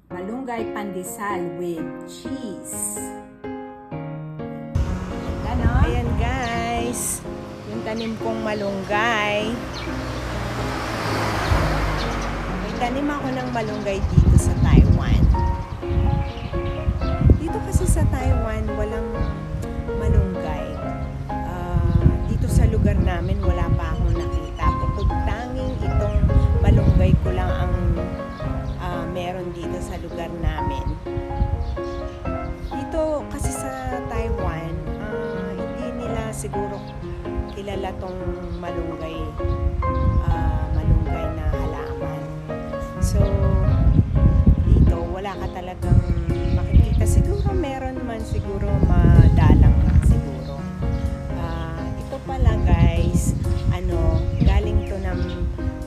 Malunggay pandesal with cheese. Ganon. Ayan guys, yung tanim kong malunggay. May tanim ako ng malunggay dito sa Taiwan. Dito kasi sa Taiwan, walang malunggay. Dito sa lugar namin, wala pa akong nakita. Bukod tanging itong malunggay ko lang ang meron dito sa lugar namin. Dito kasi sa Taiwan, hindi nila siguro kilala tong malunggay na halaman. So, dito wala ka talagang makikita. Siguro meron man, siguro madalang lang siguro. Ito pala guys, galing to ng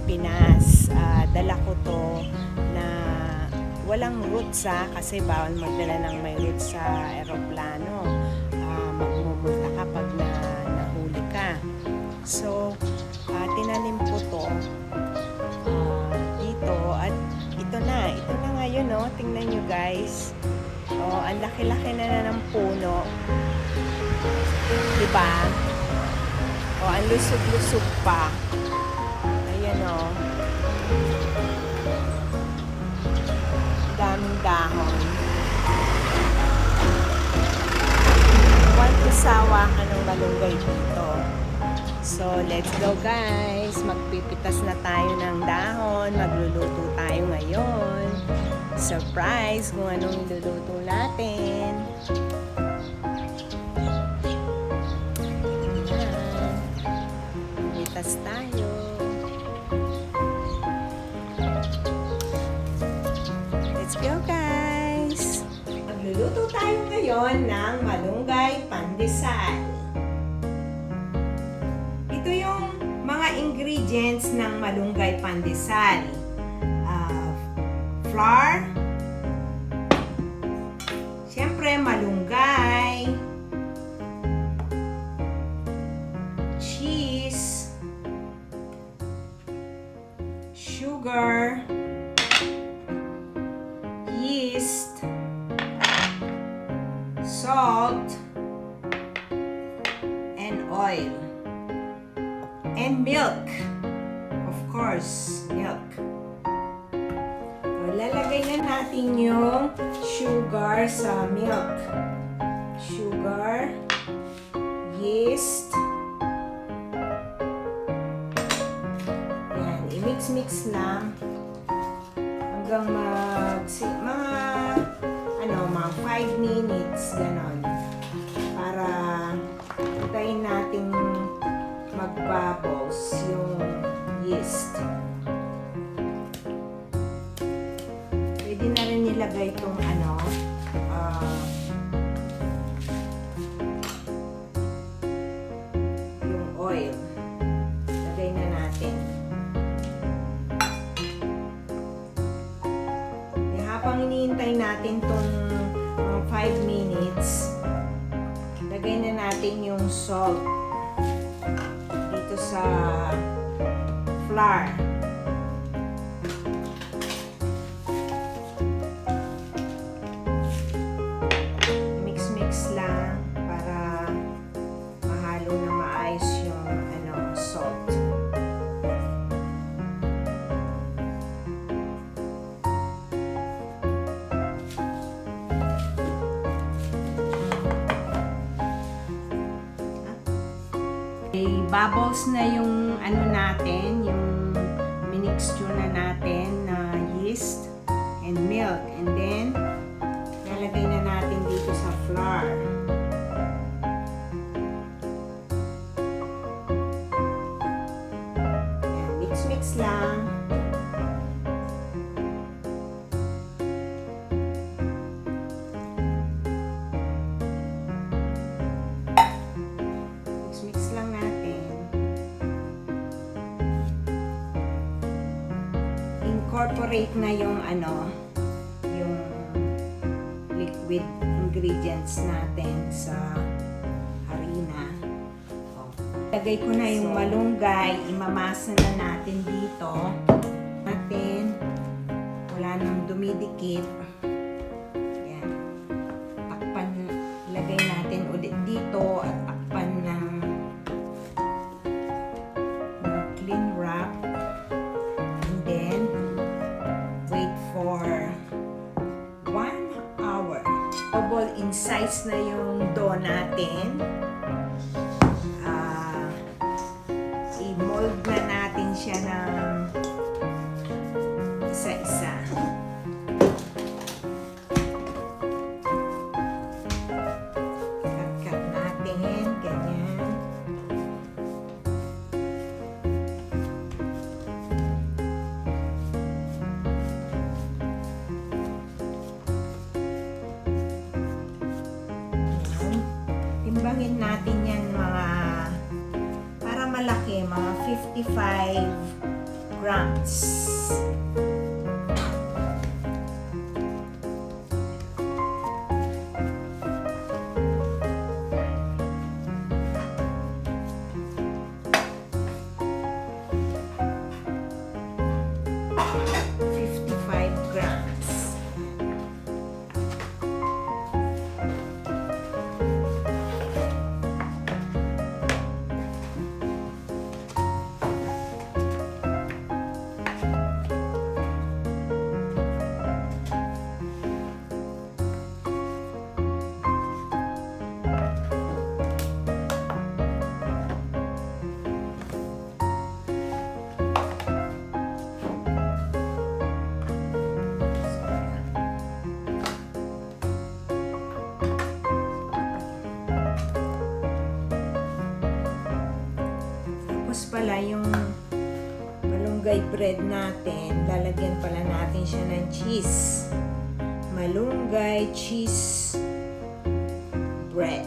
Pinas. Dala ko to na walang roots kasi bawal magdala ng may roots sa eroplano. Magmumulta ka pag nahuli ka. So, tinanim ko to dito at ito na ngayon, no? Tingnan nyo guys. Ang laki-laki na ng puno. Diba? Ang lusog-lusog pa. Ayan daming dahon. Sawa ka ng malunggay dito. So, let's go guys. Magpipitas na tayo ng dahon. Magluluto tayo ngayon. Surprise kung anong iluluto natin. Pipitas tayo. Let's go guys. Magluluto tayo ngayon ng malunggay pandesal. Ito yung mga ingredients ng malunggay pandesal. Flour, siyempre malunggay, cheese, sugar, yeast, salt, and oil, and milk. Of course, milk. So, lalagay na natin yung sugar sa milk. Sugar, yeast. Yan, i-mix-mix lang hanggang mga 5 minutes, ganon. Para hintayin natin mag-bubbles yung yeast. Pwede na rin nilagay itong yung oil. Lagay na natin. Habang iniintay natin itong 5 minutes, lagay na natin yung salt dito sa flour. Mix-mix lang para mahalo na maayos yung salt. Bubbles na yung natin, yung minixture na natin na yeast and milk, and then lalagay na natin dito sa flour. Yan, mix lang. Incorporate na yung yung liquid ingredients natin sa harina. Lagay ko na yung malunggay, imamasa na natin dito. Wala wala nang dumidikit. Yan. Takpan, lagay natin ulit dito at takpan ng clean wrap. And then, wait for 1 hour. Double in size na yung dough natin. I-mold na natin siya ng isa-isa. Cut natin, ganyan. Timbangin natin yan para malaki, mga 55 grams. Tapos pala yung malunggay bread natin, lalagyan pala natin siya ng cheese. Malunggay cheese bread.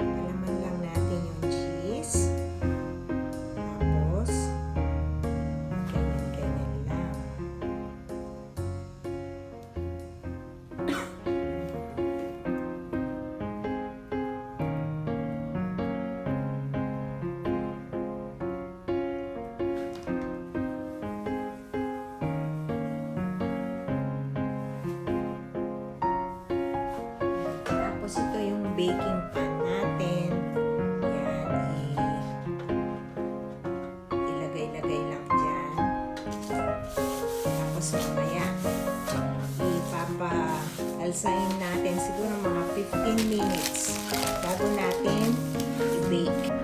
Palaman lang natin yung cheese. Tapos, ganyan-ganyan lang. Tapos ito yung baking pan natin. Yan, ilagay-lagay lang dyan. Tapos mamaya, ipapa-alsahin natin siguro mga 15 minutes bago natin i-bake.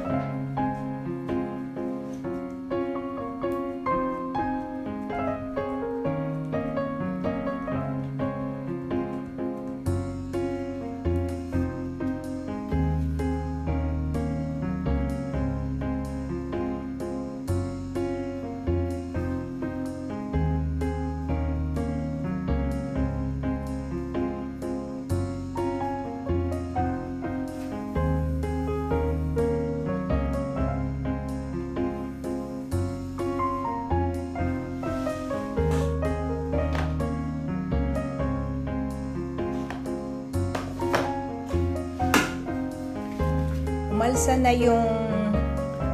Umalsa na yung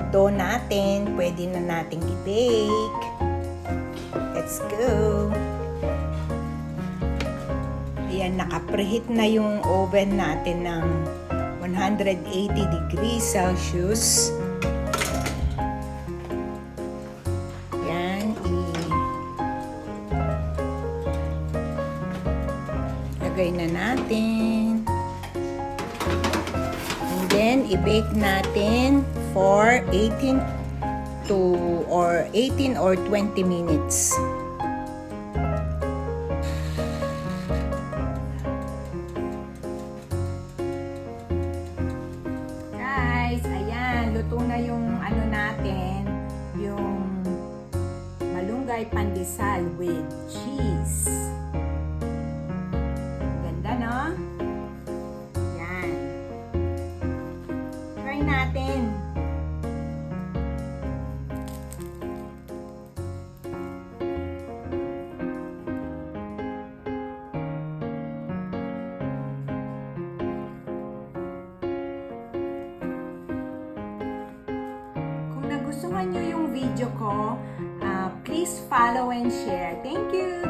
dough natin, pwede na nating i-bake. Let's go! Ayan, naka-preheat na yung oven natin ng 180 degrees Celsius. Ayan, ilagay na natin. Then, i-bake natin for 18 or 20 minutes. Guys, ayan, luto na yung ano natin, yung malunggay pandesal with cheese. Ganda, no? Natin. Kung nagustuhan nyo yung video ko, follow, and share. Thank you!